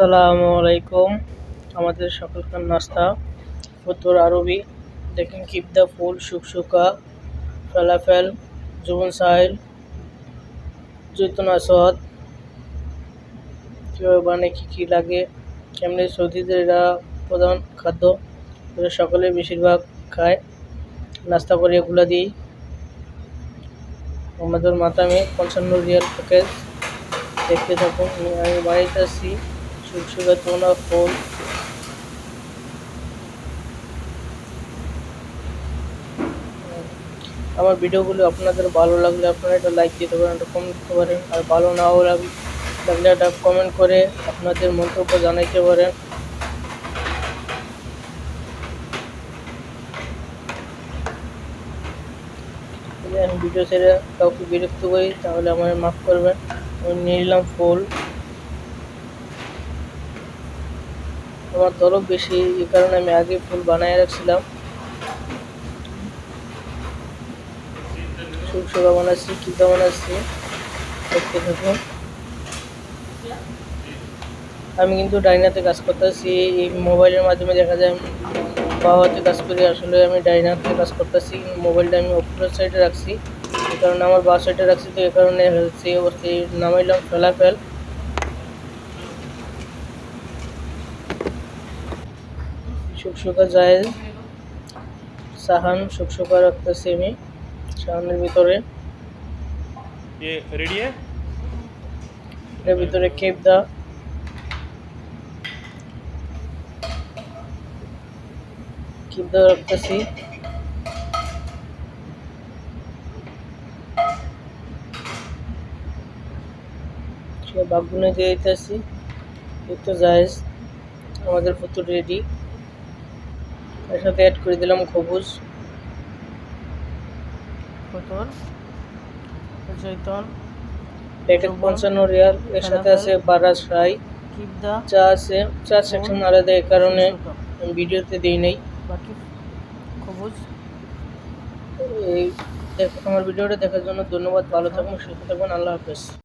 আসসালামু আলাইকুম। আমাদের সকালকার নাস্তা ফতুর আরবি। দেখেন কিবদা ফুল, শুকশুকা, ফালাফেল, জুবন সাহিল, জৈতুন আসওয়াদ। কীভাবে বানায়, কী লাগে, কেমনি সৌদিদের এরা প্রধান খাদ্য, এরা সকালে বেশিরভাগ খায়, নাস্তা করে এগুলা দিই। আমাদের মাতামে 55 রিয়াল প্যাকেজ। দেখতে থাকুন, আমি বানাইতেছি শুকশুকা তুনা ফুল। আমার ভিডিওগুলো আপনাদের ভালো লাগলে আপনারা একটা লাইক দিতে পারেন, একটা কমেন্ট দিতে পারেন, আর ভালো নাও লাগলে একটা কমেন্ট করে আপনাদের মন্তব্য জানাইতে পারেন। আমি ভিডিও ছেড়ে কাউকে বিরক্ত করি তাহলে আমার মাফ করবেন। আমি নিয়ে নিলাম ফুল। আমার তলব বেশি, এই কারণে আমি আগে ফুল বানিয়ে রাখছিলাম। শুকশুকা বানাচ্ছি, কিবা বানাচ্ছি, দেখতে থাকুন। আমি কিন্তু ডাইনাতে কাজ করতেছি, এই মোবাইলের মাধ্যমে দেখা যায় বাহাতে কাজ করি, আসলে আমি ডাইনাতে কাজ করতেছি। মোবাইলটা আমি অপরের সাইডে রাখছি, এই কারণে আমার বাঁ সাইডে রাখছি, তো এই কারণে সেই অবস্থায় নামাইলাম ফেলাফেল। শুকশুকা জায়েজ সাহান শুকশুকা রাখতেছি আমি সাহানের ভিতরে। এর ভিতরে কেবদা, কিবদা রাখতেছি। বাগুনে দিয়ে দিতেছি। একটু জায়েজ আমাদের ফতুর রেডি। এর সাথে অ্যাড করে দিলাম খবুজ, ফতুর, জৈতুন, প্যাকেট 55 রিয়াল। এর সাথে আছে বারাস রাই, কিবদা, চা আছে। চা সেকশন আলাদা, এই কারণে আমি ভিডিওতে দিই নাই। বাকি খবুজ। এই আমার ভিডিওটা দেখার জন্য ধন্যবাদ। ভালো থাকুন, সুস্থ থাকুন, আল্লাহ হাফেজ।